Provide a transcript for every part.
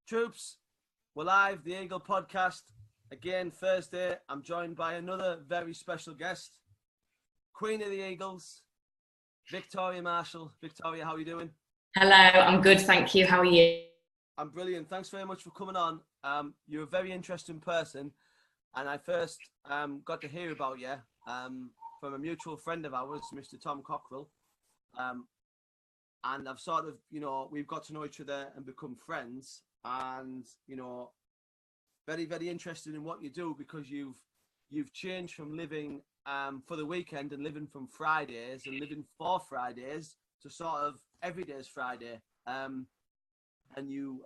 Troops, we're live, the Eagle podcast. Again, Thursday, I'm joined by another very special guest, Queen of the Eagles, Victoria Marshall. Victoria, how are you doing? Hello, I'm good, thank you. How are you? I'm brilliant. Thanks very much for coming on. You're a very interesting person, and I first got to hear about you from a mutual friend of ours, Mr. Tom Cockrell. And I've sort of, we've got to know each other and become friends. And very, very interested in what you do, because you've changed from living for the weekend and living from Fridays and living for Fridays to sort of every day's Friday. And you,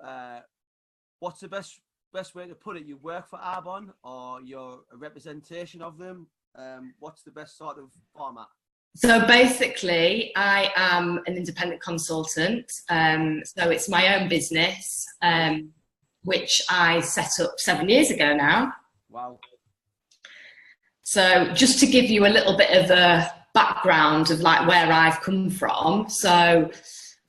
what's the best way to put it? You work for Arbonne, or you're a representation of them? What's the best sort of format? So basically, I am an independent consultant. So it's my own business, which I set up 7 years ago now. Wow. So just to give you a little bit of a background of like where I've come from. So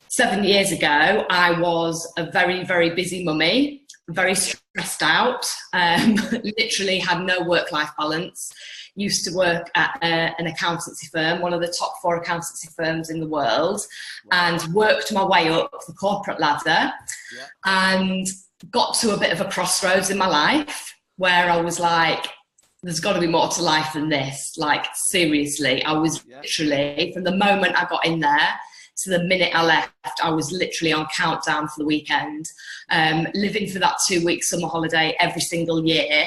7 years ago, I was a very, very busy mummy, very stressed out, literally had no work-life balance. Used to work at an accountancy firm, one of the top 4 accountancy firms in the world, and worked my way up the corporate ladder, and got to a bit of a crossroads in my life where I was like, there's got to be more to life than this. Like, seriously, I was literally, from the moment I got in there to the minute I left, I was literally on countdown for the weekend, living for that 2-week summer holiday every single year.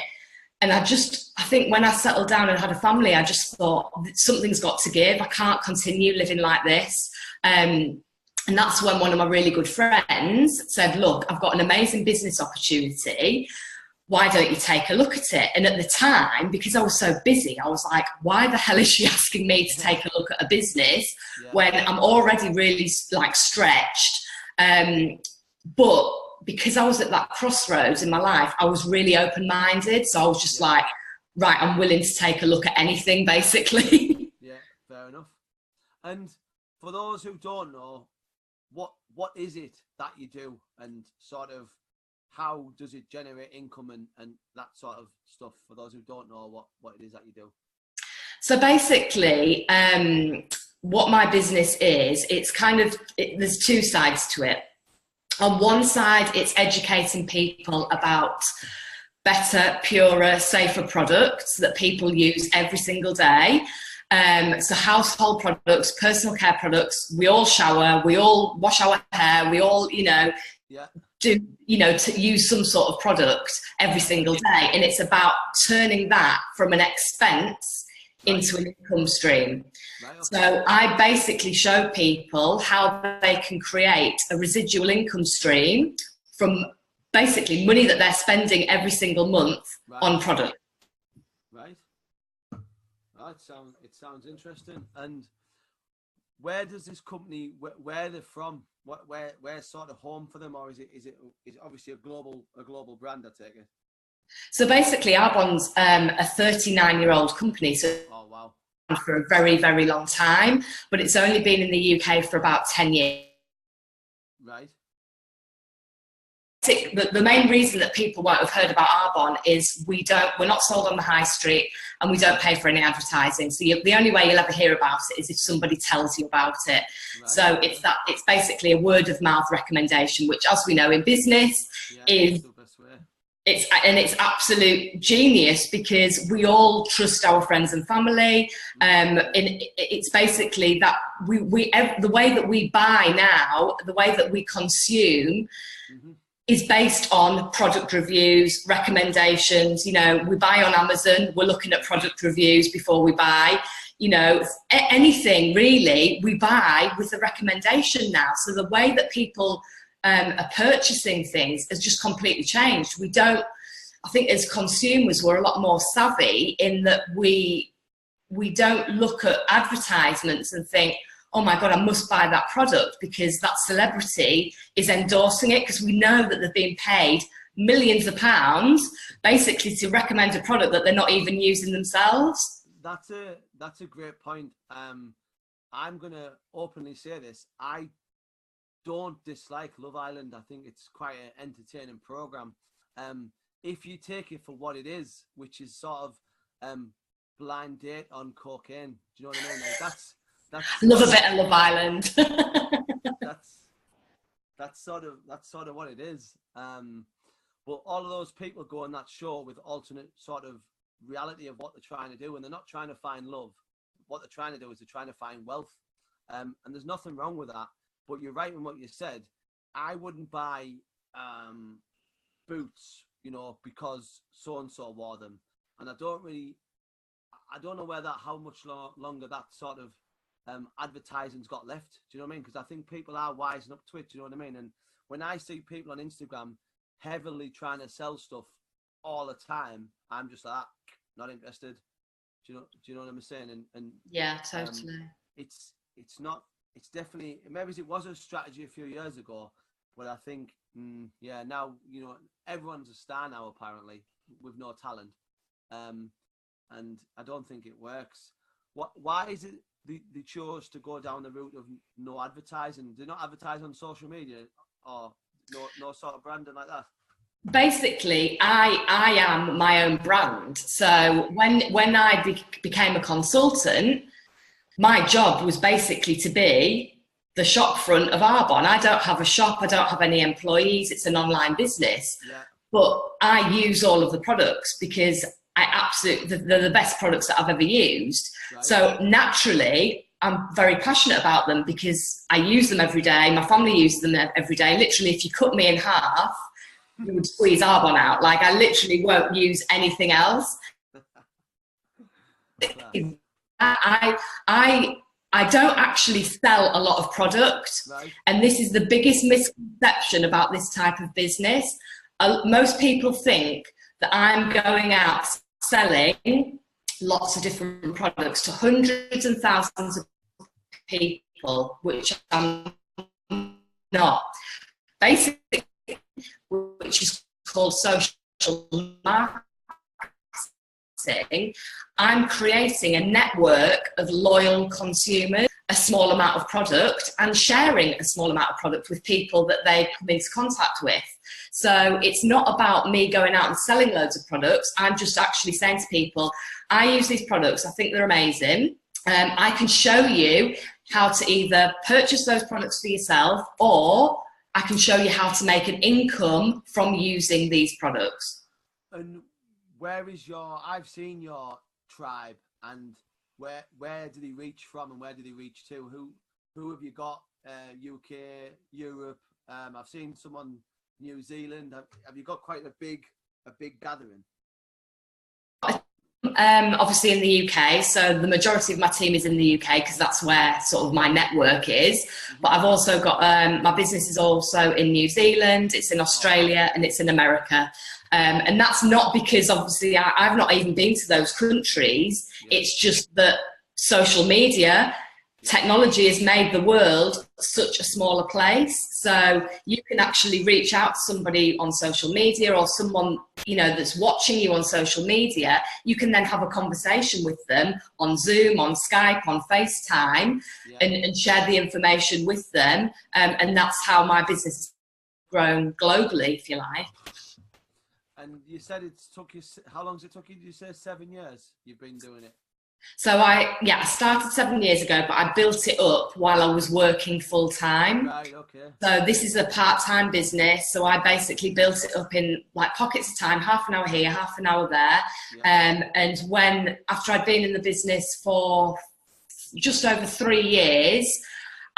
And I think when I settled down and had a family, I just thought, something's got to give. I can't continue living like this. And that's when one of my really good friends said, look, I've got an amazing business opportunity. Why don't you take a look at it? And at the time, because I was so busy, I was like, why the hell is she asking me to take a look at a business when I'm already really like stretched? But because I was at that crossroads in my life, I was really open-minded. So I was just like, right, I'm willing to take a look at anything, basically. Yeah, fair enough. And for those who don't know, what is it that you do, and sort of how does it generate income and that sort of stuff, for those who don't know what it is that you do? So basically, what my business is, it's kind of, there's 2 sides to it. On one side, it's educating people about better, purer, safer products that people use every single day. So household products, personal care products, we all shower, we all wash our hair, we all, do, to use some sort of product every single day. And it's about turning that from an expense into an income stream. Right, okay. So I basically show people how they can create a residual income stream from basically money that they're spending every single month on product. Right. It sounds interesting. And where does this company, where they're from? Where's sort of home for them, or is it obviously a global brand, I take it? So basically, Arbonne's a 39-year-old company, so for a very, very long time, but it's only been in the UK for about 10 years. Right. The main reason that people won't have heard about Arbonne is we're not sold on the high street, and we don't pay for any advertising. So the only way you'll ever hear about it is if somebody tells you about it. Right. So it's basically a word of mouth recommendation, which, as we know in business, is it's absolute genius, because we all trust our friends and family. And it's basically that the way that we buy now, the way that we consume, is based on product reviews, recommendations. We buy on Amazon, we're looking at product reviews before we buy. Anything really, we buy with a recommendation now. So the way that people are purchasing things has just completely changed. I think as consumers, we're a lot more savvy in that we don't look at advertisements and think, oh my God, I must buy that product because that celebrity is endorsing it, because we know that they're being paid millions of pounds basically to recommend a product that they're not even using themselves. That's a great point. I'm going to openly say this. I don't dislike Love Island. I think it's quite an entertaining program. If you take it for what it is, which is sort of blind date on cocaine. Do you know what I mean? Like that's Love a bit of Love Island. that's sort of what it is. But all of those people go on that show with alternate sort of reality of what they're trying to do, and they're not trying to find love. What they're trying to do is they're trying to find wealth, and there's nothing wrong with that. But you're right in what you said. I wouldn't buy boots, you know, because so and so wore them, and I don't know how much longer that sort of advertising's got left. Do you know what I mean? Because I think people are wising up to it. Do you know what I mean? And when I see people on Instagram heavily trying to sell stuff all the time, I'm just like, not interested. Do you know what I'm saying? And yeah, totally. It's definitely, maybe it was a strategy a few years ago, but I think now, you know, everyone's a star now apparently with no talent, and I don't think it works. Why is it they chose to go down the route of no advertising? They're not advertising on social media, or no sort of branding like that? Basically, I am my own brand. So when I became a consultant, my job was basically to be the shop front of Arbonne. I don't have a shop, I don't have any employees, it's an online business. Yeah. But I use all of the products because they're the best products that I've ever used. Right. So naturally, I'm very passionate about them because I use them every day. My family uses them every day. Literally, if you cut me in half, you would squeeze Arbonne out. Like, I literally won't use anything else. I don't actually sell a lot of product. Right. And this is the biggest misconception about this type of business. Most people think that I'm going out selling lots of different products to hundreds and thousands of people, which I'm not. Basically, which is called social marketing, I'm creating a network of loyal consumers, a small amount of product, and sharing a small amount of product with people that they come into contact with. So it's not about me going out and selling loads of products. I'm just actually saying to people, I use these products, I think they're amazing. I can show you how to either purchase those products for yourself, or I can show you how to make an income from using these products. And where is I've seen your tribe, and where do they reach from and where do they reach to? Who have you got? UK, Europe? I've seen someone New Zealand. Have you got quite a big gathering? Obviously in the UK, so the majority of my team is in the UK because that's where sort of my network is. But I've also got my business is also in New Zealand, it's in Australia, and it's in America. And that's not because obviously I've not even been to those countries. Yeah. It's just that social media technology has made the world such a smaller place. So you can actually reach out to somebody on social media, or someone, you know, that's watching you on social media. You can then have a conversation with them on Zoom, on Skype, on FaceTime, yeah, and share the information with them. And that's how my business has grown globally, if you like. And you said it took you, how long has it took you? Did you say 7 years you've been doing it? So I started 7 years ago, but I built it up while I was working full time. Right, okay. So this is a part-time business. So I basically built it up in like pockets of time, half an hour here, half an hour there. Yeah. And after I'd been in the business for just over 3 years,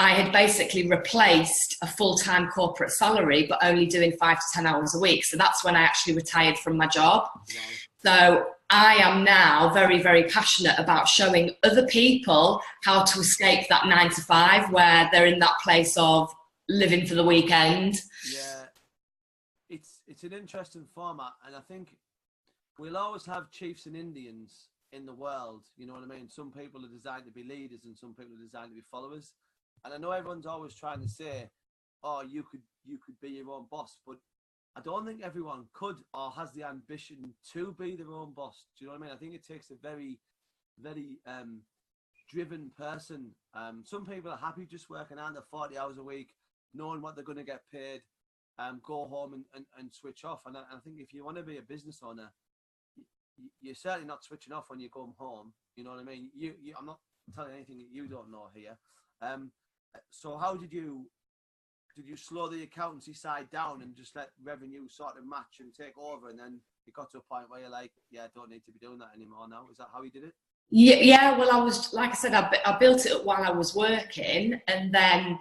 I had basically replaced a full-time corporate salary, but only doing 5 to 10 hours a week. So that's when I actually retired from my job. Right. So I am now very, very passionate about showing other people how to escape that 9 to 5, where they're in that place of living for the weekend. Yeah, it's an interesting format, and I think we'll always have chiefs and Indians in the world. You know what I mean? Some people are designed to be leaders, and some people are designed to be followers. And I know everyone's always trying to say, "Oh, you could be your own boss," but I don't think everyone could or has the ambition to be their own boss. Do you know what I mean? I think it takes a very, very driven person. Some people are happy just working under 40 hours a week. knowing what they're going to get paid, go home and switch off. And I think if you want to be a business owner, you're certainly not switching off when you come home. You know what I mean? I'm not telling anything that you don't know here. So how did you slow the accountancy side down and just let revenue sort of match and take over, and then it got to a point where you're like, yeah, I don't need to be doing that anymore now? Is that how you did it? Yeah, well, I was, like I said, I built it up while I was working, and then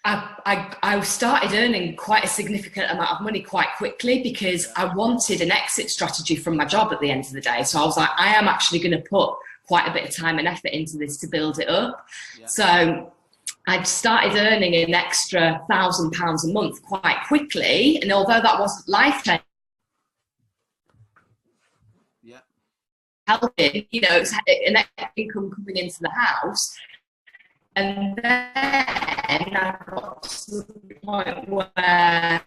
I started earning quite a significant amount of money quite quickly, because I wanted an exit strategy from my job at the end of the day. So I was like, I am actually going to put quite a bit of time and effort into this to build it up. Yeah. So I'd started earning an extra £1,000 a month quite quickly. And although that wasn't life-changing, helping, you know, it's an extra income coming into the house. And then I got to the point where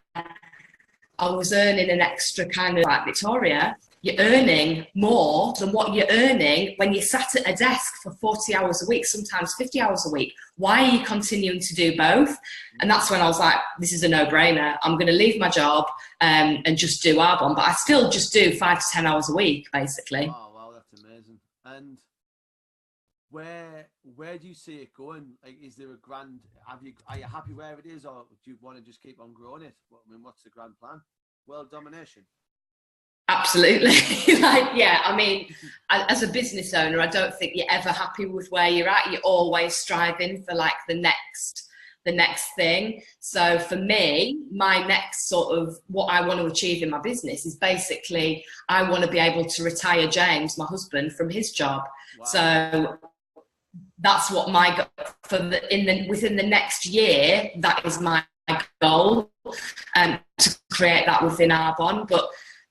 I was earning an extra kind of, like, Victoria, you're earning more than what you're earning when you sat at a desk for 40 hours a week, sometimes 50 hours a week. Why are you continuing to do both? And that's when I was like, this is a no-brainer. I'm going to leave my job and just do Arbonne, but I still just do 5 to 10 hours a week, basically. Wow, that's amazing. And where do you see it going? Like, is there a grand? Are you happy where it is, or do you want to just keep on growing it? I mean, what's the grand plan? World domination. Absolutely. Like, yeah, I mean, as a business owner, I don't think you're ever happy with where you're at. You're always striving for, like, the next thing. So for me, my next sort of what I want to achieve in my business is basically I want to be able to retire James, my husband, from his job. Wow. So that's what my goal within the next year. That is my goal, to create that within Arbonne. But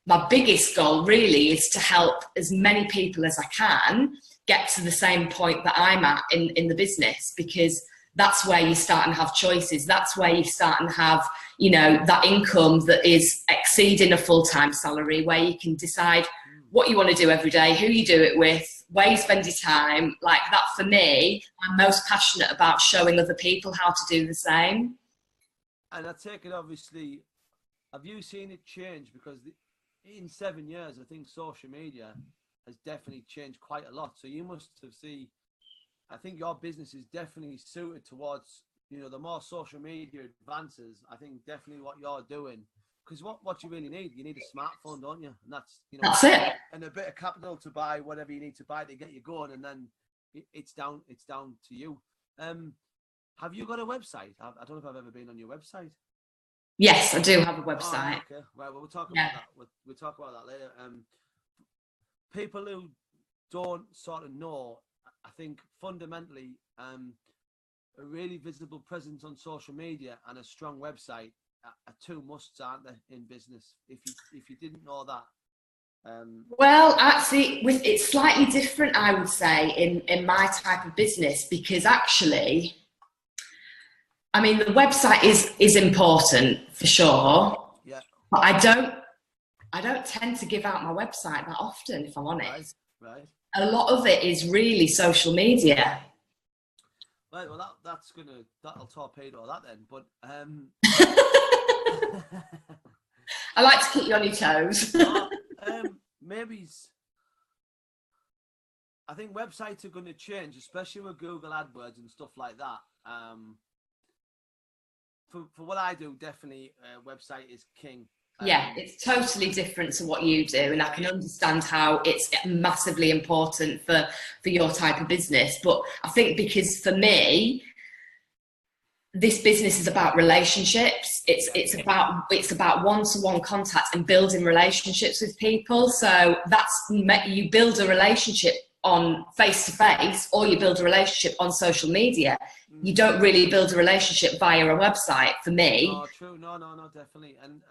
my biggest goal really is to help as many people as I can get to the same point that I'm at in the business, because that's where you start and have choices. That's where you start and have, you know, that income that is exceeding a full-time salary, where you can decide what you want to do every day, who you do it with, where you spend your time. Like that, for me, I'm most passionate about showing other people how to do the same. And I take it, obviously, have you seen it change? Because in 7 years, I think social media has definitely changed quite a lot. So you must have seen, I think your business is definitely suited towards, you know, the more social media advances. I think definitely what you're doing, because what you really need, you need a smartphone, don't you? And that's, you know, that's it. And a bit of capital to buy whatever you need to buy to get you going, and then it's down to you. Have you got a website? I don't know if I've ever been on your website. Yes, I do have a website. Oh, okay. Right, well, we'll talk about that. We'll talk about that later. People who don't sort of know, I think fundamentally, a really visible presence on social media and a strong website are two musts, aren't they, in business? If you didn't know that. Well, actually, it's slightly different, I would say, in my type of business, because actually, I mean, the website is important for sure. Yeah. But I don't tend to give out my website that often, if I'm honest. Right. A lot of it is really social media. Right. Well, that'll torpedo that then. But I like to keep you on your toes. Maybe. I think websites are going to change, especially with Google AdWords and stuff like that. For what I do, definitely website is king. Yeah, it's totally different to what you do, and I can understand how it's massively important for your type of business. But I think because for me, this business is about relationships. It's about one-to-one contact and building relationships with people. So you build a relationship on face-to-face, or you build a relationship on social media. You don't really build a relationship via a website, for me. Oh, true. No, definitely. And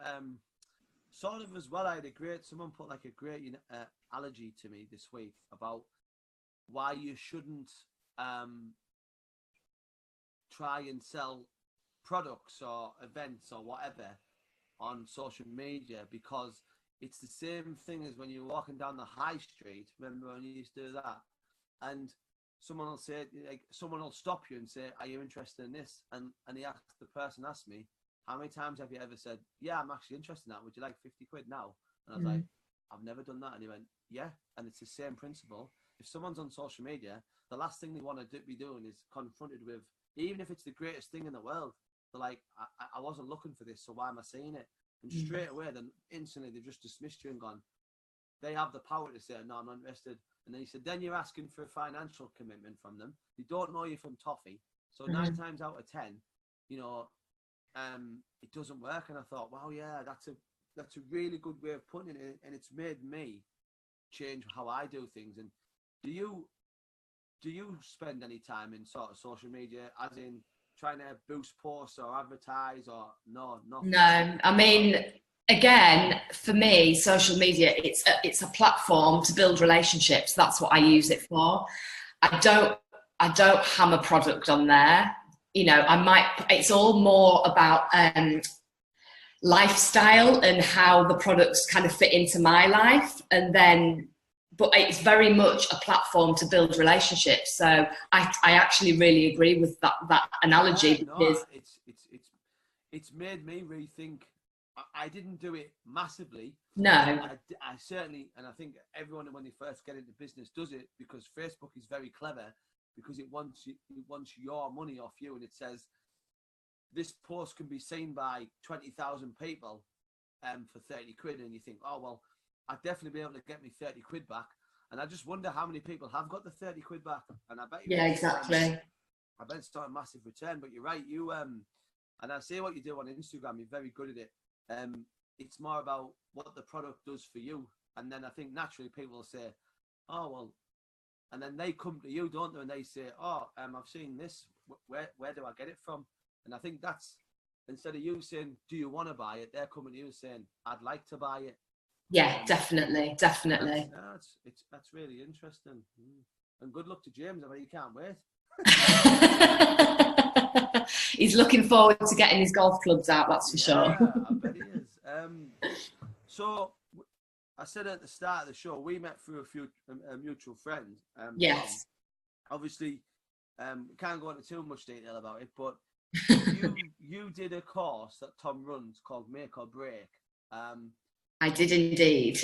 sort of as well, someone put like a great analogy to me this week about why you shouldn't try and sell products or events or whatever on social media, because it's the same thing as when you're walking down the high street. Remember when you used to do that? And someone will say, like, someone will stop you and say, "Are you interested in this?" And the person asked me, "How many times have you ever said, yeah, I'm actually interested in that. Would you like 50 quid now?" And I was like, "I've never done that." And he went, "Yeah." And it's the same principle. If someone's on social media, the last thing they want to be doing is confronted with, even if it's the greatest thing in the world, they're like, I wasn't looking for this, so why am I seeing it? And straight away, then instantly they've just dismissed you and gone, they have the power to say, "No, I'm not interested." And then he said, then you're asking for a financial commitment from them. They don't know you from toffee. So 9 times out of 10, you know, it doesn't work. And I thought, wow, yeah, that's a really good way of putting it. And it's made me change how I do things. And do you spend any time in sort of social media, as in trying to boost posts or advertise, or no? No, I mean, again, for me, social media, it's a platform to build relationships. That's what I use it for. I don't hammer product on there. You know, it's all more about lifestyle and how the products kind of fit into my life. And then, but it's very much a platform to build relationships. So I actually really agree with that analogy. Yeah, no, it's made me rethink. I didn't do it massively. No. I certainly, and I think everyone when they first get into business does it, because Facebook is very clever, because it wants your money off you, and it says this post can be seen by 20,000 people for 30 quid, and you think, oh well, I'd definitely be able to get me 30 quid back. And I just wonder how many people have got the 30 quid back. And I bet you, yeah, exactly. I bet it's not a massive return, but you're right. You and I see what you do on Instagram. You're very good at it. It's more about what the product does for you, and then I think naturally people will say, "Oh well," and then they come to you, don't they? And they say, "Oh, I've seen this. Where do I get it from?" And I think that's, instead of you saying, "Do you want to buy it?" they're coming to you saying, "I'd like to buy it." Yeah, definitely. That's really interesting. And good luck to James. I bet you can't wait. He's looking forward to getting his golf clubs out, that's for sure. I bet he is. So I said at the start of the show, we met through a few mutual friends. Yes. Tom, obviously, we can't go into too much detail about it, but you did a course that Tom runs called Make or Break. I did indeed.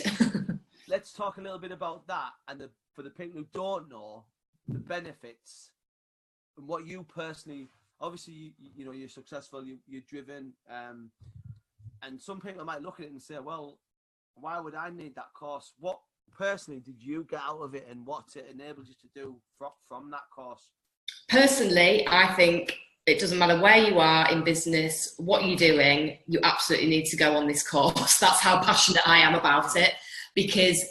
Let's talk a little bit about that, and for the people who don't know, the benefits and what you personally, obviously, you know, you're successful, you're driven, and some people might look at it and say, well, why would I need that course? What personally did you get out of it, and what it enabled you to do from that course? Personally, I think it doesn't matter where you are in business, what you're doing, you absolutely need to go on this course. That's how passionate I am about it, because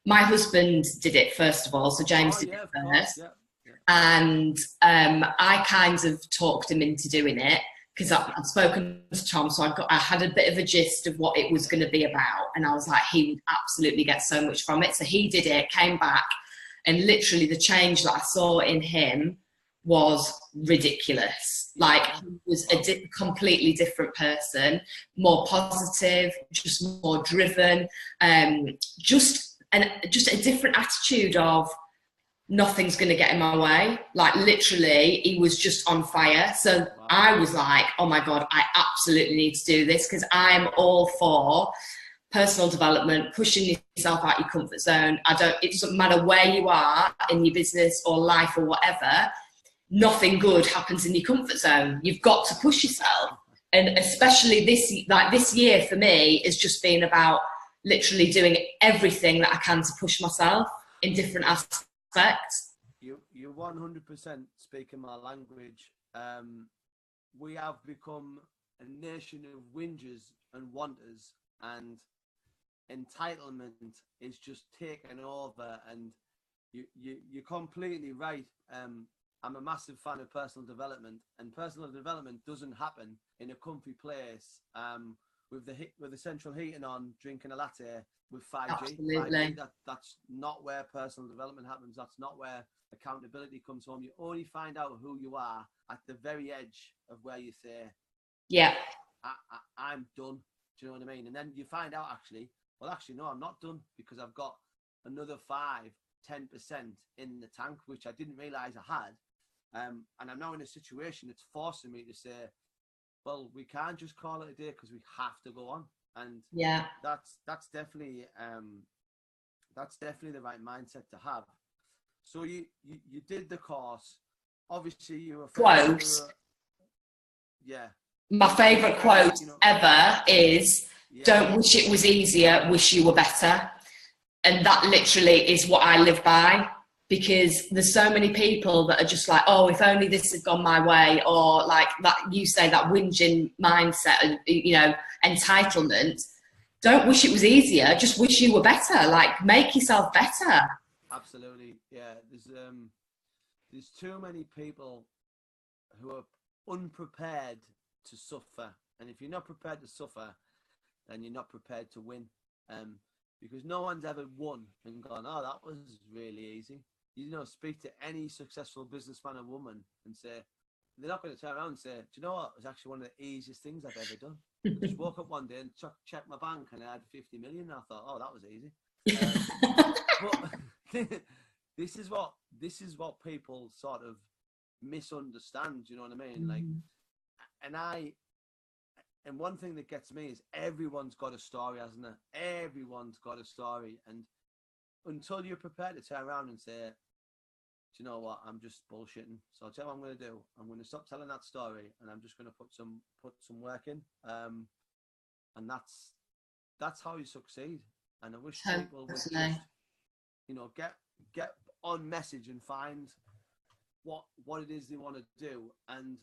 my husband did it first of all, so James did it first. And I kind of talked him into doing it, because I've spoken to Tom, so I had a bit of a gist of what it was going to be about, and I was like, he would absolutely get so much from it. So he did it, came back, and literally the change that I saw in him was ridiculous. Like, he was a completely different person, more positive, just more driven, just a different attitude of nothing's going to get in my way. Like, literally, he was just on fire. So I was like, oh my God, I absolutely need to do this, because I'm all for personal development, pushing yourself out your comfort zone. It doesn't matter where you are in your business or life or whatever, nothing good happens in your comfort zone. You've got to push yourself. And especially this year for me has just been about literally doing everything that I can to push myself in different aspects. You're 100% speaking my language. We have become a nation of whingers and wanters, and entitlement is just taken over. And you're completely right. I'm a massive fan of personal development, and personal development doesn't happen in a comfy place with the central heating on, drinking a latte with 5G. Absolutely. 5G, that's not where personal development happens. That's not where accountability comes home. You only find out who you are at the very edge of where you say, yeah, I'm done. Do you know what I mean? And then you find out, no, I'm not done, because I've got another 5 10% in the tank, which I didn't realize I had. And I'm now in a situation that's forcing me to say, well, we can't just call it a day because we have to go on. And yeah, that's definitely the right mindset to have. So you did the course. Obviously, you were quotes. Yeah. My favourite quote ever is, Yeah. "Don't wish it was easier, wish you were better." And that literally is what I live by, because there's so many people that are just like, oh, if only this had gone my way, or like that, you say, that whinging mindset and, you know, entitlement. Don't wish it was easier, just wish you were better. Like, make yourself better. Absolutely. Yeah. There's too many people who are unprepared to suffer. And if you're not prepared to suffer, then you're not prepared to win. Because no one's ever won and gone, oh, that was really easy. You know, speak to any successful businessman or woman and say, they're not going to turn around and say, do you know what? It was actually one of the easiest things I've ever done. I just woke up one day and checked my bank and I had 50 million. And I thought, oh, that was easy. But this is what people sort of misunderstand. You know what I mean? Like, and one thing that gets me is everyone's got a story, hasn't it? Everyone's got a story. And until you're prepared to turn around and say, do you know what? I'm just bullshitting. So I'll tell you what I'm going to do. I'm going to stop telling that story and I'm just going to put some work in. And that's how you succeed. And I wish people would just, you know, get on message and find what it is they want to do and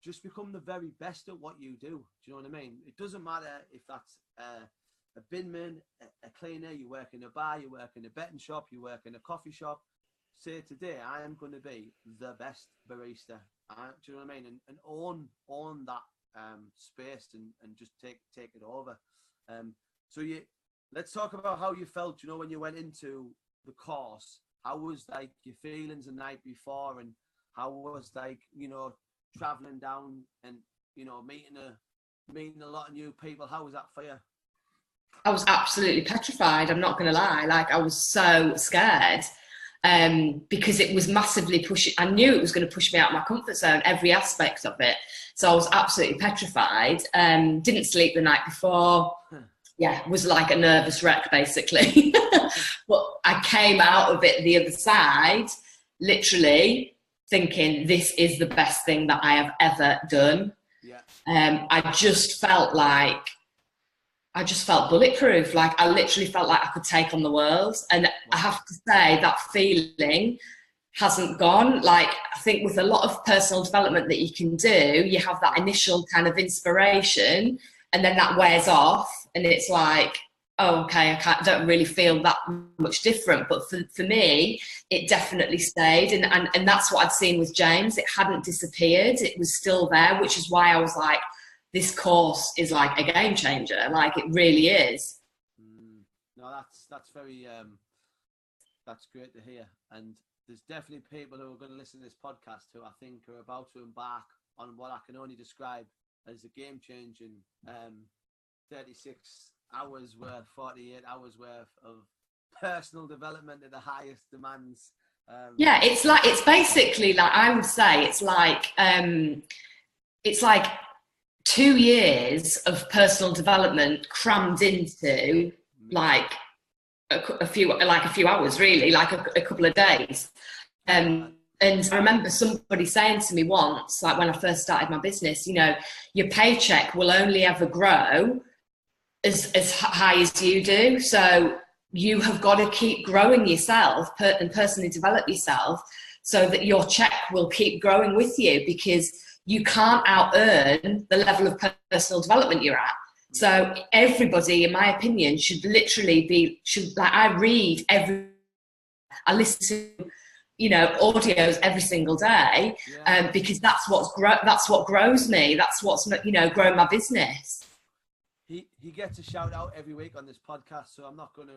just become the very best at what you do. Do you know what I mean? It doesn't matter if that's a binman, a cleaner, you work in a bar, you work in a betting shop, you work in a coffee shop. Say today, I am going to be the best barista. Do you know what I mean? And own that space and just take it over. So let's talk about how you felt, you know, when you went into the course. How was like your feelings the night before, and how was like, you know, traveling down and, you know, meeting a lot of new people? How was that for you? I was absolutely petrified. I'm not going to lie. Like, I was so scared because it was massively pushing. I knew it was going to push me out of my comfort zone, every aspect of it. So I was absolutely petrified. Didn't sleep the night before. Yeah, was like a nervous wreck, basically. But I came out of it the other side, literally thinking, this is the best thing that I have ever done. Yeah. I just felt bulletproof. Like, I literally felt like I could take on the world. And I have to say, that feeling hasn't gone. Like, I think with a lot of personal development that you can do, you have that initial kind of inspiration and then that wears off and it's like, oh, okay, don't really feel that much different. But for me, it definitely stayed. And that's what I'd seen with James. It hadn't disappeared. It was still there, which is why I was like, this course is like a game changer. Like, it really is. No, that's very, that's great to hear. And there's definitely people who are going to listen to this podcast who I think are about to embark on what I can only describe as a game changing 36 hours worth, 48 hours worth of personal development at the highest demands. Yeah, it's basically like, I would say it's like 2 years of personal development crammed into like a few hours, really, like a couple of days. And I remember somebody saying to me once, like when I first started my business, you know, your paycheck will only ever grow as high as you do. So you have got to keep growing yourself and personally develop yourself so that your check will keep growing with you, because you can't out-earn the level of personal development you're at. So everybody, in my opinion, should literally I listen to, you know, audios every single day, because that's what grows me. That's what's, you know, growing my business. He gets a shout out every week on this podcast, so I'm not going to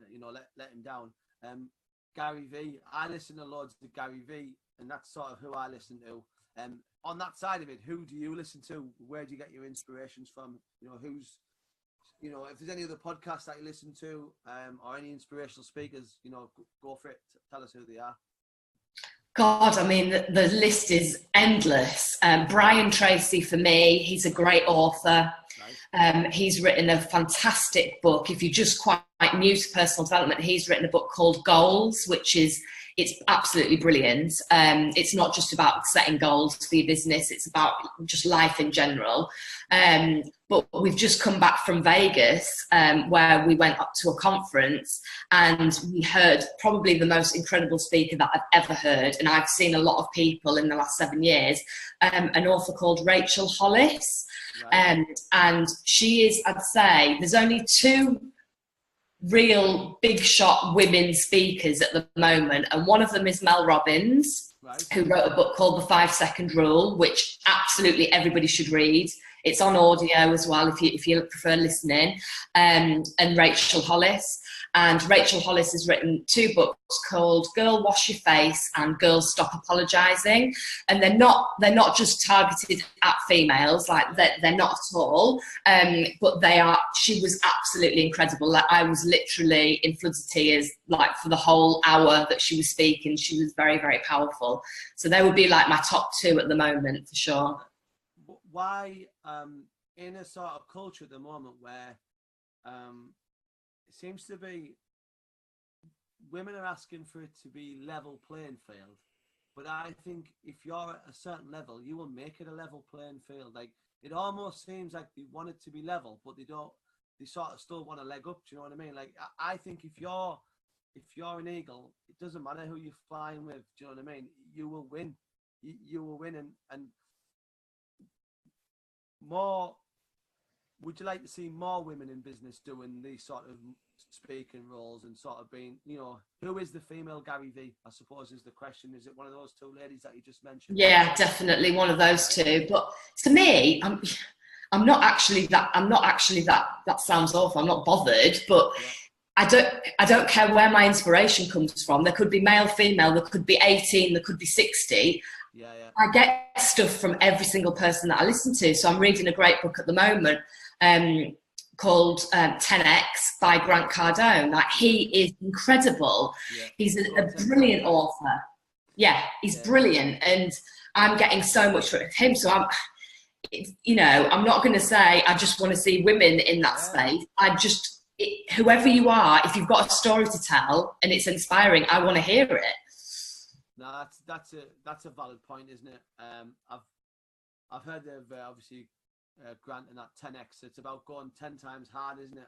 you know, let him down. Gary V. I listen to loads to Gary V, and that's sort of who I listen to. On that side of it, who do you listen to? Where do you get your inspirations from? You know, who's you know, if there's any other podcasts that you listen to, or any inspirational speakers, you know, go for it. Tell us who they are. God, I mean, the list is endless. Brian Tracy, for me, he's a great author. Nice. He's written a fantastic book. If you're just quite new to personal development, he's written a book called Goals, which is, it's absolutely brilliant. It's not just about setting goals for your business, it's about just life in general. But we've just come back from Vegas, where we went up to a conference and we heard probably the most incredible speaker that I've ever heard. And I've seen a lot of people in the last 7 years, an author called Rachel Hollis. Right. And she is, I'd say, there's only 2 real big shot women speakers at the moment, and one of them is Mel Robbins, Right. who wrote a book called The 5-Second Rule, which absolutely everybody should read. It's on audio as well if you prefer listening. And Rachel Hollis. And Rachel Hollis has written 2 books called Girl Wash Your Face and Girl Stop Apologising. And they're not just targeted at females, like they're not at all. But they are. She was absolutely incredible. Like, I was literally in floods of tears, like, for the whole hour that she was speaking. She was very, very powerful. So they would be like my top 2 at the moment for sure. Why, in a sort of culture at the moment where it seems to be women are asking for it to be level playing field, but I think if you're at a certain level, you will make it a level playing field. Like, it almost seems like they want it to be level, but they don't. They sort of still want a leg up. Do you know what I mean? Like, I think if you're an eagle, it doesn't matter who you're flying with. Do you know what I mean? You will win. You will win, and more. Would you like to see more women in business doing these sort of speaking roles and sort of being, you know, who is the female Gary Vee, I suppose, is the question. Is it one of those 2 ladies that you just mentioned? Yeah, definitely one of those 2. But to me, I'm not actually that, that sounds awful, I'm not bothered, but yeah. I don't care where my inspiration comes from. There could be male, female, there could be 18, there could be 60. Yeah. I get stuff from every single person that I listen to. So I'm reading a great book at the moment, called 10X by Grant Cardone. Like, he is incredible. Yeah. He's a brilliant author. Yeah, he's brilliant, and I'm getting so much from him. So I'm not going to say I just want to see women in that space. Whoever you are, if you've got a story to tell and it's inspiring, I want to hear it. No, that's a valid point, isn't it? I've heard of obviously Grant and that 10X. It's about going 10 times hard, isn't it?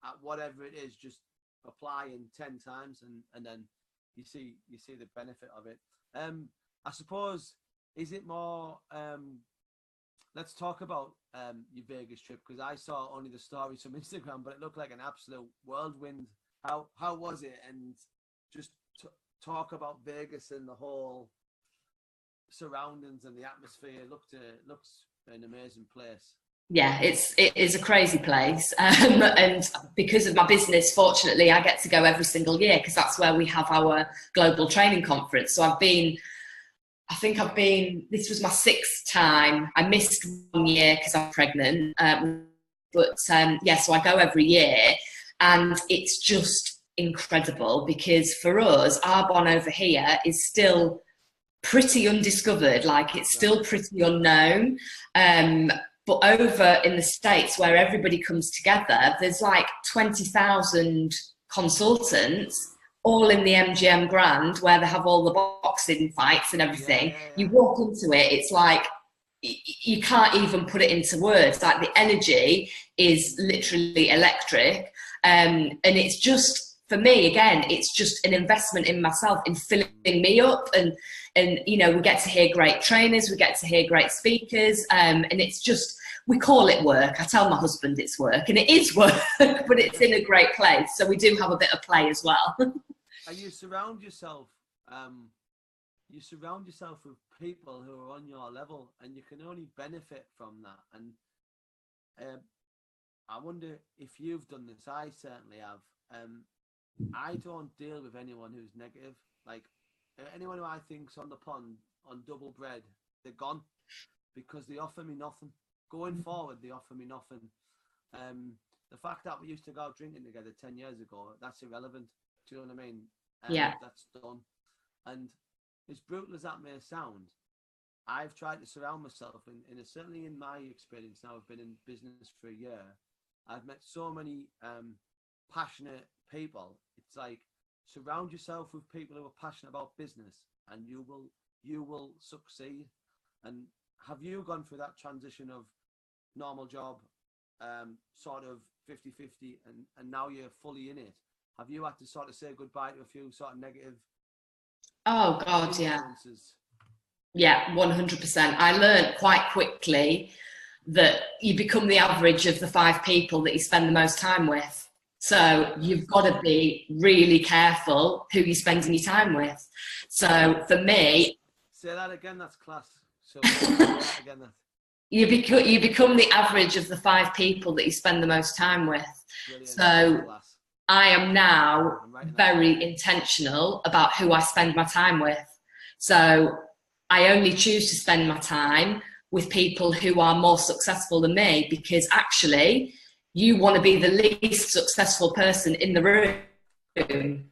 At whatever it is, just applying 10 times, and then you see the benefit of it. I suppose, is it more? Let's talk about your Vegas trip, because I saw only the stories from Instagram, but it looked like an absolute whirlwind. How was it? And just talk about Vegas and the whole surroundings and the atmosphere. Looks an amazing place. Yeah, it is a crazy place, and because of my business, fortunately, I get to go every single year, because that's where we have our global training conference. So this was my 6th time. I missed 1 year because I'm pregnant, but so I go every year, and it's just incredible, because for us, Arbonne over here is still pretty undiscovered. Like, it's still pretty unknown. But over in the States, where everybody comes together, there's like 20,000 consultants all in the MGM Grand, where they have all the boxing fights and everything. Yeah. You walk into it, it's like, you can't even put it into words. Like, the energy is literally electric. And it's just, for me, again, it's just an investment in myself, in filling me up. And you know, we get to hear great trainers, we get to hear great speakers, and it's just, we call it work. I tell my husband it's work, and it is work, but it's in a great place. So we do have a bit of play as well. And you surround yourself with people who are on your level, and you can only benefit from that. And I wonder if you've done this. I certainly have. I don't deal with anyone who's negative. Like, anyone who I think's on the pond on double bread, they're gone, because they offer me nothing. Going forward, they offer me nothing. the fact that we used to go out drinking together 10 years ago, that's irrelevant. Do you know what I mean? Yeah. That's done. And as brutal as that may sound, I've tried to surround myself, in certainly in my experience now, I've been in business for a year. I've met so many passionate people. It's like, surround yourself with people who are passionate about business, and you will succeed. And have you gone through that transition of normal job, sort of 50-50, and now you're fully in it? Have you had to sort of say goodbye to a few sort of negative Oh God, yeah. influences? Yeah, 100%. I learned quite quickly that you become the average of the 5 people that you spend the most time with. So you've got to be really careful who you're spending your time with. So for me... Say that again, that's class. So again, that. You become the average of the 5 people that you spend the most time with. Brilliant. So I am now very intentional about who I spend my time with. So I only choose to spend my time with people who are more successful than me, because actually you want to be the least successful person in the room,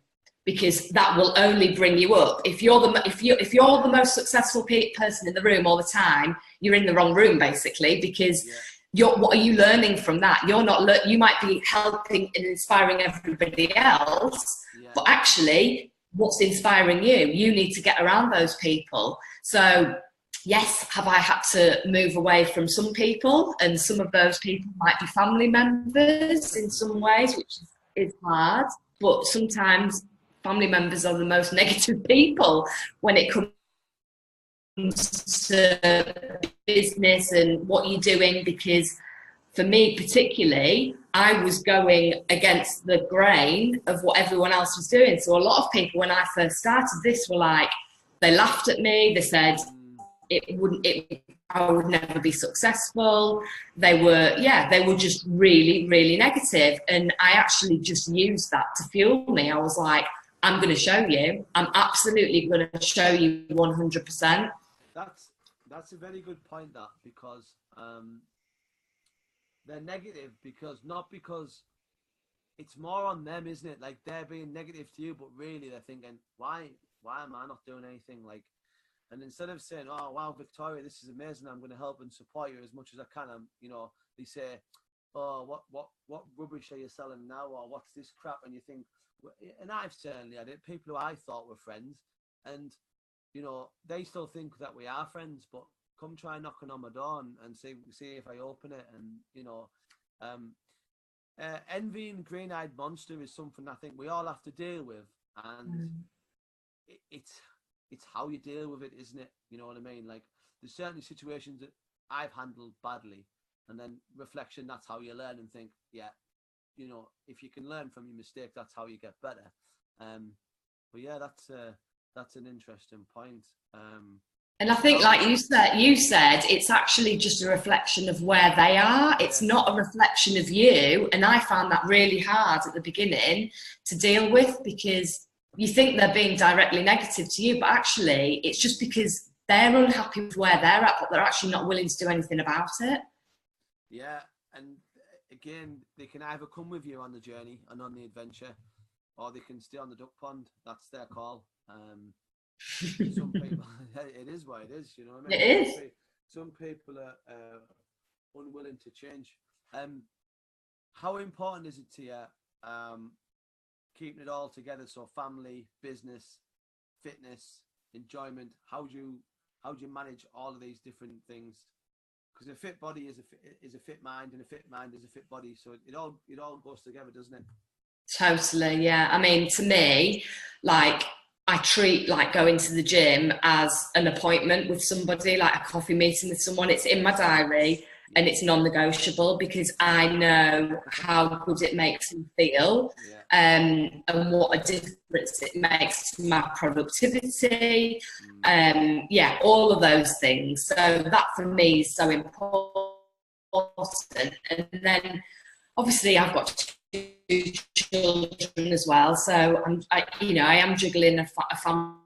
because that will only bring you up. If you're the most successful person in the room all the time, you're in the wrong room, basically, because what are you learning from that? You're not. You might be helping and inspiring everybody else, but actually, what's inspiring you? You need to get around those people. So yes, have I had to move away from some people, and some of those people might be family members in some ways, which is hard, but sometimes family members are the most negative people when it comes to business and what you're doing, because for me particularly, I was going against the grain of what everyone else was doing. So a lot of people, when I first started this, were like, they laughed at me, they said I would never be successful. They were just really, really negative. And I actually just used that to fuel me. I was like, I'm going to show you. I'm absolutely going to show you 100%. That's a very good point, that, because they're negative not because it's more on them, isn't it? Like, they're being negative to you, but really they're thinking, why am I not doing anything? Like, and instead of saying, oh wow, Victoria, this is amazing, I'm going to help and support you as much as I can, they say, oh, what rubbish are you selling now, or what's this crap? And you think, and I've certainly had it, people who I thought were friends, and they still think that we are friends, but come try knocking on my door and see if I open it. And envy and green-eyed monster is something I think we all have to deal with, and it's how you deal with it, isn't it? You know what I mean? Like, there's certainly situations that I've handled badly, and then reflection, that's how you learn and think, if you can learn from your mistake, that's how you get better. But yeah, that's an interesting point. And I think, like you said, it's actually just a reflection of where they are. It's not a reflection of you. And I found that really hard at the beginning to deal with, because you think they're being directly negative to you, but actually it's just because they're unhappy with where they're at, but they're actually not willing to do anything about it. Yeah, and again, they can either come with you on the journey and on the adventure, or they can stay on the duck pond. That's their call. Some people, it is what it is, you know what I mean? It is. Some people are unwilling to change. How important is it to you, keeping it all together? So family, business, fitness, enjoyment. How do you manage all of these different things? Because a fit body is a fit mind, and a fit mind is a fit body. So it all goes together, doesn't it? Totally, yeah. I mean, to me, like, I treat like going to the gym as an appointment with somebody, like a coffee meeting with someone. It's in my diary and it's non-negotiable, because I know how good it makes me feel, and what a difference it makes to my productivity. All of those things. So that for me is so important. And then obviously I've got 2 children as well, so I am juggling a family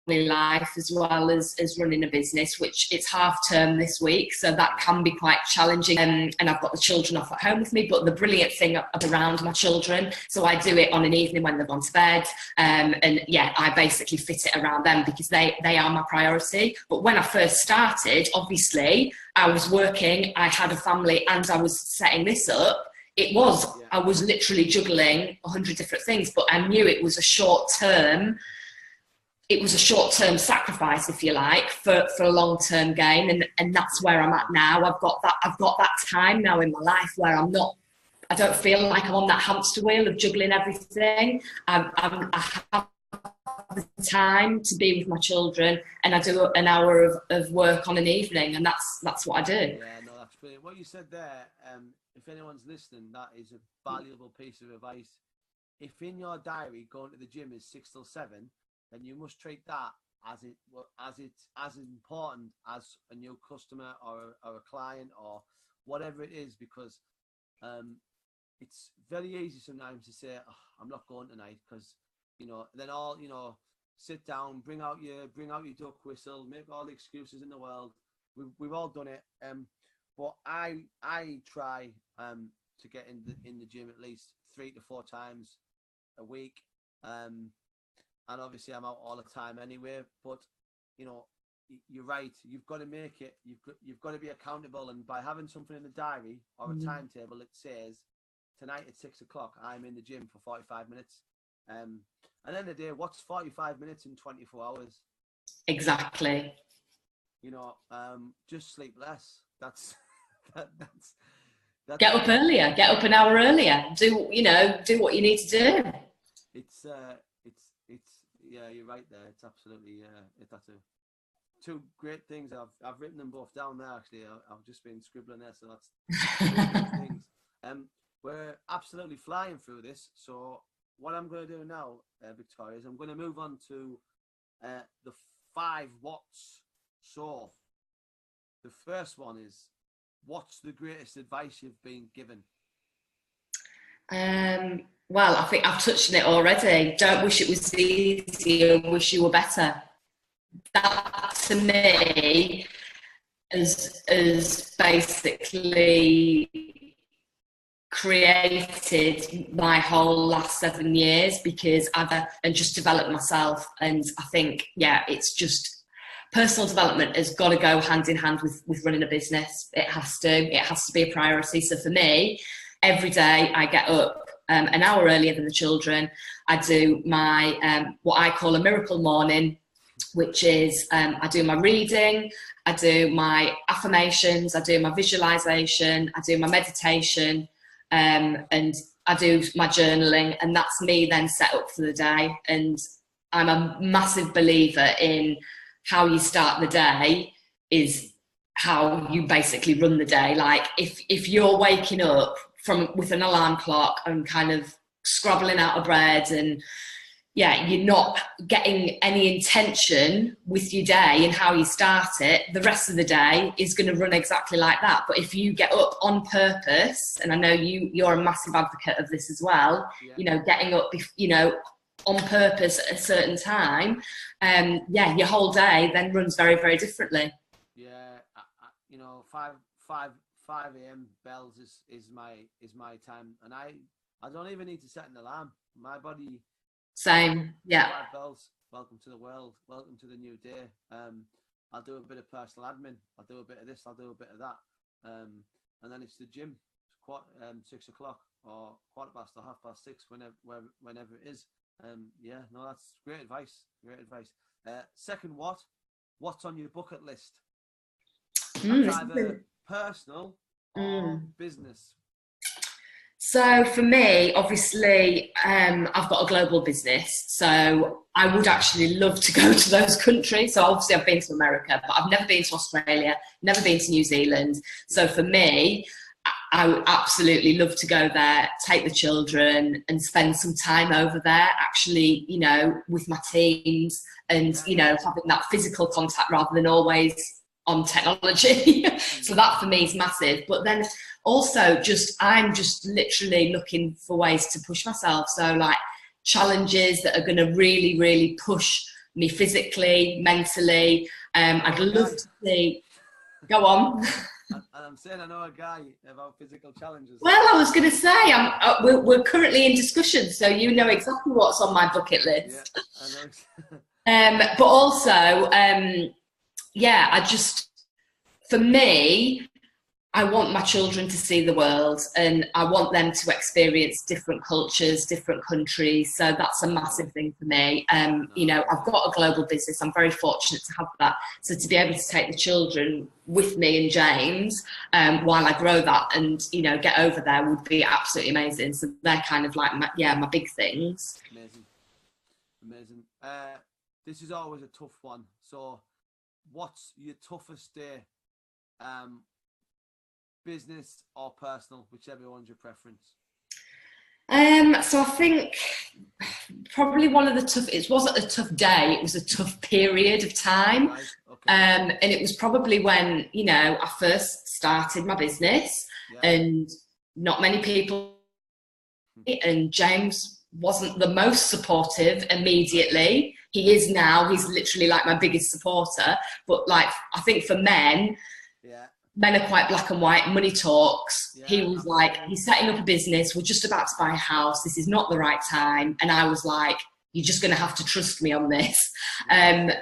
life as well as running a business, which it's half term this week, so that can be quite challenging, and I've got the children off at home with me. But the brilliant thing around my children, so I do it on an evening when they've gone to bed, and yeah, I basically fit it around them because they are my priority. But when I first started, obviously I was working, I had a family, and I was setting this up. I was literally juggling 100 different things, but I knew it was a short-term sacrifice, if you like, for a long-term gain, and that's where I'm at now. I've got that time now in my life where I don't feel like I'm on that hamster wheel of juggling everything. I have the time to be with my children, and I do an hour of work on an evening, and that's what I do. Yeah, no, that's brilliant. What you said there, if anyone's listening, that is a valuable piece of advice. If in your diary going to the gym is 6 till 7, then you must treat that as important as a new customer or a client or whatever it is, because it's very easy sometimes to say, oh, I'm not going tonight, because then all sit down, bring out your duck whistle, make all the excuses in the world. We've all done it, but I try to get in the gym at least 3 to 4 times a week. And obviously I'm out all the time anyway, but you're right, you've got to make it, you've got to be accountable, and by having something in the diary or a timetable that says tonight at 6 o'clock I'm in the gym for 45 minutes, and then the day, what's 45 minutes in 24 hours? Exactly. Just sleep less. That's get up earlier, get up an hour earlier, do what you need to do. It's yeah, you're right there. It's absolutely that's two great things. I've written them both down there actually. I've just been scribbling there, so that's two things. We're absolutely flying through this. So what I'm going to do now, Victoria, is I'm going to move on to the 5 whats. So the first one is, what's the greatest advice you've been given? Well, I think I've touched on it already. Don't wish it was easier, wish you were better. That to me has basically created my whole last 7 years, because and just developed myself. And I think, it's just personal development has got to go hand in hand with running a business. It has to be a priority. So for me, every day I get up an hour earlier than the children. I do my what I call a miracle morning, which is I do my reading, I do my affirmations, I do my visualization, I do my meditation, and I do my journaling, and that's me then set up for the day. And I'm a massive believer in how you start the day is how you basically run the day. Like if you're waking up with an alarm clock and kind of scrabbling out of bread, and you're not getting any intention with your day and how you start it, the rest of the day is going to run exactly like that. But if you get up on purpose, and I know you're a massive advocate of this as well, getting up on purpose at a certain time, your whole day then runs very, very differently. 5 a.m. bells is my time, and I don't even need to set an alarm. My body. Same. Yeah. 5 bells. Welcome to the world. Welcome to the new day. I'll do a bit of personal admin. I'll do a bit of this. I'll do a bit of that. And then it's the gym. It's 6 o'clock or 6:15 or 6:30, whenever it is. That's great advice. Great advice. Second, what's on your bucket list? That's either personal or business. So for me, obviously, I've got a global business, so I would actually love to go to those countries. So obviously I've been to America, but I've never been to Australia, never been to New Zealand. So for me, I would absolutely love to go there, take the children and spend some time over there, actually, with my teams, and, having that physical contact rather than always on technology. So that for me is massive. But then also I'm just literally looking for ways to push myself. So like challenges that are going to really, really push me physically, mentally. I'd love to see. Go on. And I'm saying I know a guy about physical challenges. Well, I was going to say, we're currently in discussion, so you know exactly what's on my bucket list. Yeah, I know. But also, yeah, for me, I want my children to see the world, and I want them to experience different cultures, different countries. So that's a massive thing for me. You know, I've got a global business. I'm very fortunate to have that. So to be able to take the children with me and James while I grow that and, you know, get over there would be absolutely amazing. So they're kind of like, my big things. Amazing. This is always a tough one. So what's your toughest day? Business or personal, whichever one's your preference? So I think probably it wasn't a tough day, it was a tough period of time. Right. Okay. And it was probably when, you know, I first started my business, and not many people, and James wasn't the most supportive immediately. He is now. He's literally like my biggest supporter. But like, I think for men are quite black and white. Money talks. He was like, he's setting up a business. We're just about to buy a house. This is not the right time. And I was like, you're just going to have to trust me on this. That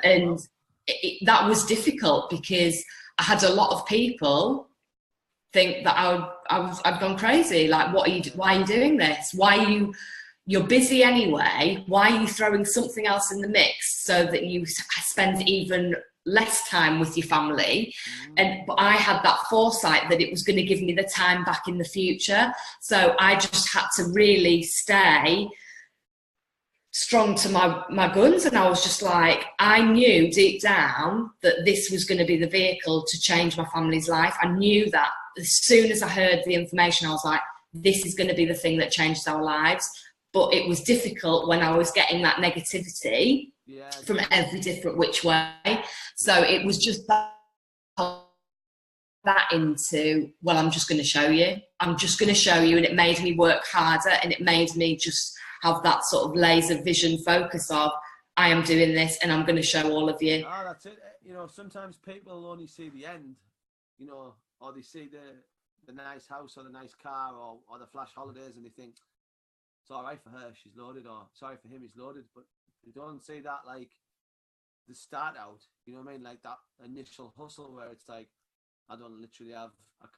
was difficult because I had a lot of people think that I've gone crazy. Like, why are you doing this? You're busy anyway. Why are you throwing something else in the mix so that you spend even less time with your family? But I had that foresight that it was going to give me the time back in the future. So I just had to really stay strong to my guns, and I was just like, I knew deep down that this was going to be the vehicle to change my family's life. I knew that as soon as I heard the information, I was like, this is going to be the thing that changes our lives. But it was difficult when I was getting that negativity from every different which way. So it was just that into, well, I'm just going to show you. I'm just going to show you. And it made me work harder, and it made me just have that sort of laser vision focus of, I am doing this and I'm going to show all of you. Oh, that's it. You know, sometimes people only see the end, you know, or they see the nice house or the nice car or the flash holidays, and they think, it's all right for her, she's loaded, or sorry for him, he's loaded. But they don't see that, like, the start out, you know what I mean? Like that initial hustle where it's like, I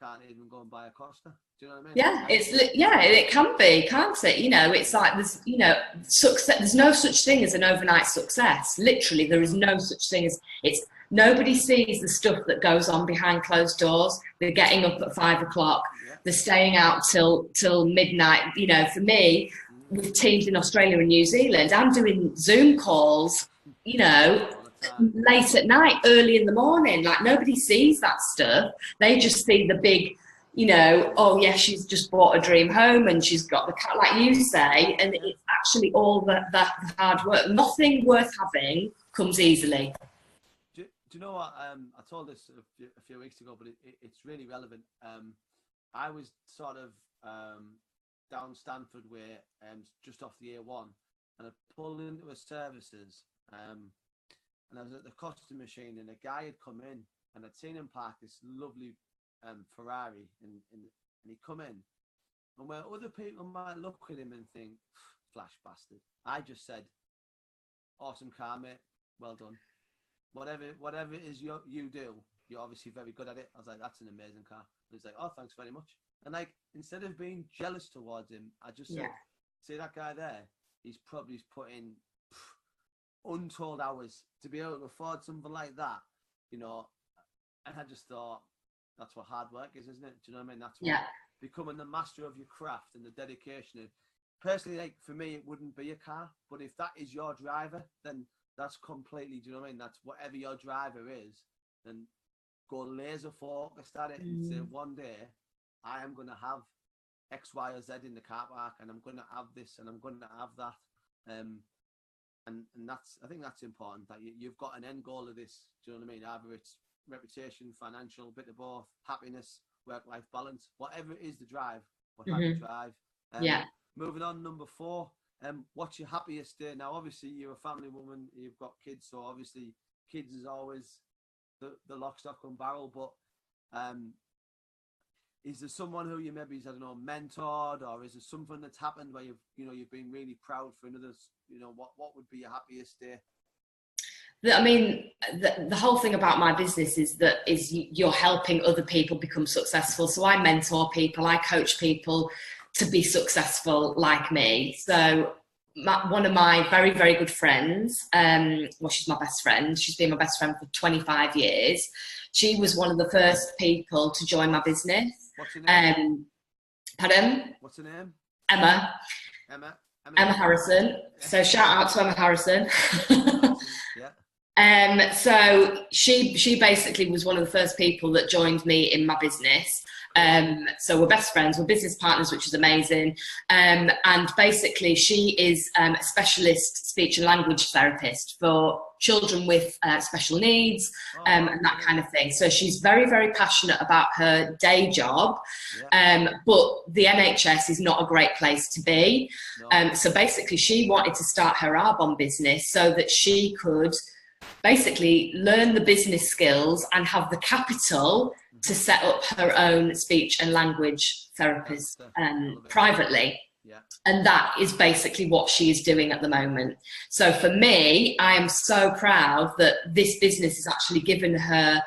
can't even go and buy a Costa. Do you know what I mean? Yeah, it can be, can't it? You know, it's like there's, you know, success. There's no such thing as an overnight success. Literally, there is no such thing as it's. Nobody sees the stuff that goes on behind closed doors. They're getting up at 5 o'clock. They're staying out till midnight. You know, for me, with teams in Australia and New Zealand, I'm doing Zoom calls, you know, late at night, early in the morning. Like, nobody sees that stuff. They just see the big, you know, oh yeah, she's just bought a dream home and she's got the cat, like you say, and it's actually all the hard work. Nothing worth having comes easily. Do you know what? I told this a few weeks ago, but it's really relevant. I was sort of down Stanford Way, just off the A1, and I pulled into a services, and I was at the costume machine, and a guy had come in, and I'd seen him park this lovely Ferrari, and he come in, and where other people might look at him and think, flash bastard, I just said, awesome car, mate, well done. Whatever it is you do, you're obviously very good at it. I was like, that's an amazing car. And he's like, oh, thanks very much. And like, instead of being jealous towards him, I just said, see that guy there? He's probably put in untold hours to be able to afford something like that, you know. And I just thought, that's what hard work is, isn't it? Do you know what I mean? That's what becoming the master of your craft and the dedication. And personally, like, for me, it wouldn't be a car, but if that is your driver, then that's completely, do you know what I mean? That's whatever your driver is, then go laser focused at it and say, one day I am going to have X, Y, or Z in the car park, and I'm going to have this, and I'm going to have that. And that's, I think that's important, that you've got an end goal of this. Do you know what I mean? Either it's reputation, financial, bit of both, happiness, work-life balance, whatever it is, the drive, what have you drive. Moving on, number 4, what's your happiest day? Now, obviously, you're a family woman, you've got kids, so obviously, kids is always the lock, stock, and barrel. But is there someone who you maybe, I don't know, mentored, or is there something that's happened where you've been really proud for another? What would be your happiest day? I mean, the whole thing about my business is that you're helping other people become successful. So I mentor people, I coach people to be successful like me. So one of my very, very good friends, well, she's my best friend. She's been my best friend for 25 years. She was one of the first people to join my business. What's her name? Pardon? What's her name? Emma Harrison. So shout out to Emma Harrison. Yeah. So she basically was one of the first people that joined me in my business. So we're best friends, we're business partners, which is amazing. And basically she is a specialist speech and language therapist for children with special needs, and that kind of thing. So she's very, very passionate about her day job, but the NHS is not a great place to be. So basically she wanted to start her Arbonne business so that she could basically learn the business skills and have the capital to set up her own speech and language therapist privately. Yeah. And that is basically what she is doing at the moment. So for me, I am so proud that this business has actually given her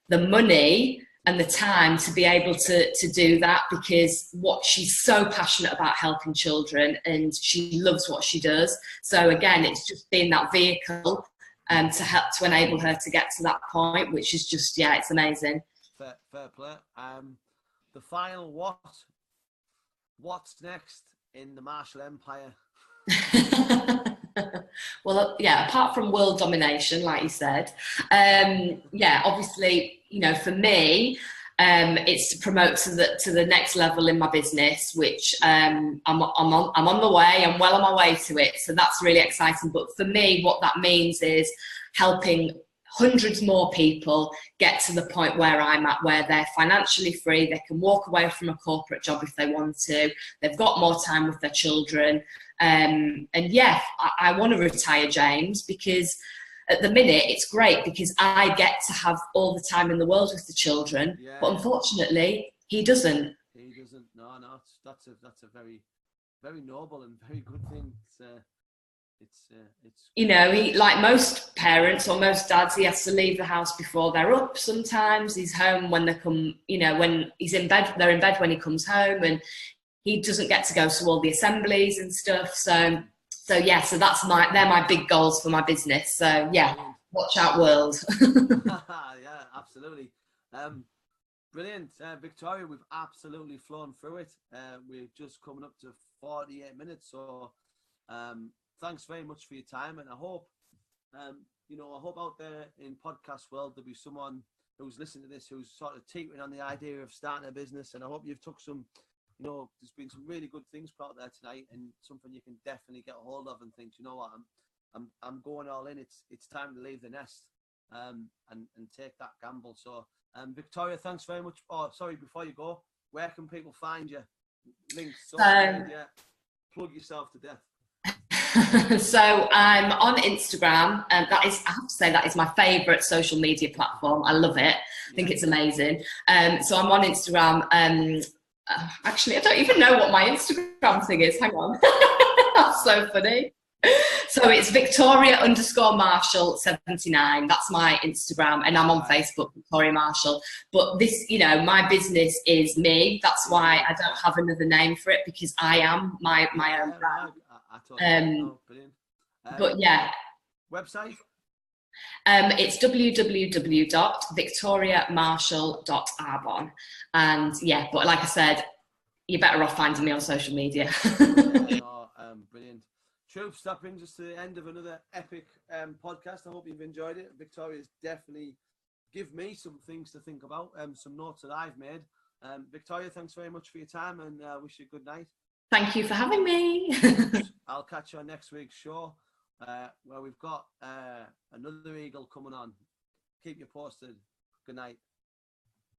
the money and the time to be able to do that, because what she's so passionate about helping children and she loves what she does. So again, it's just been that vehicle to help to enable her to get to that point, which is just, yeah, it's amazing. Fair play. The final what's next in the Marshall Empire? Well, yeah, apart from world domination, like you said, yeah, obviously, for me, it's to promote to the next level in my business, which I'm on the way. I'm well on my way to it, so that's really exciting. But for me, what that means is helping hundreds more people get to the point where I'm at, where they're financially free, they can walk away from a corporate job if they want to, they've got more time with their children. And yeah, I want to retire, James, because at the minute it's great because I get to have all the time in the world with the children, but unfortunately he doesn't. No, that's a very, very noble and very good thing. It's he, like most parents or most dads, he has to leave the house before they're up. Sometimes he's home when they come, when he's in bed, they're in bed when he comes home, and he doesn't get to go to all the assemblies and stuff. So yeah, so they're my big goals for my business. So yeah, watch out, world. Yeah, absolutely. Brilliant. Victoria, we've absolutely flown through it. We're just coming up to 48 minutes. So thanks very much for your time. And I hope, I hope out there in podcast world, there'll be someone who's listening to this who's sort of teetering on the idea of starting a business. And I hope you've took some, there's been some really good things put out there tonight and something you can definitely get a hold of and think, you know what, I'm going all in. It's time to leave the nest and take that gamble. So Victoria, thanks very much. Oh, sorry, before you go, where can people find you? Links, social media, plug yourself to death. So I'm on Instagram, and I have to say that is my favourite social media platform. I love it. I think it's amazing. So I'm on Instagram. Actually, I don't even know what my Instagram thing is. Hang on. That's so funny. So it's Victoria_Marshall79. That's my Instagram, and I'm on Facebook, Victoria Marshall. But this, my business is me. That's why I don't have another name for it, because I am my own brand. Brilliant. But yeah. Website? It's www.victoriamarshall.arbonne. And yeah, but like I said, you're better off finding me on social media. Brilliant. Troops, that brings us to the end of another epic podcast. I hope you've enjoyed it. Victoria's definitely give me some things to think about, some notes that I've made. Victoria, thanks very much for your time, and wish you a good night. Thank you for having me. I'll catch you on next week's show, where we've got another eagle coming on. Keep you posted. Good night.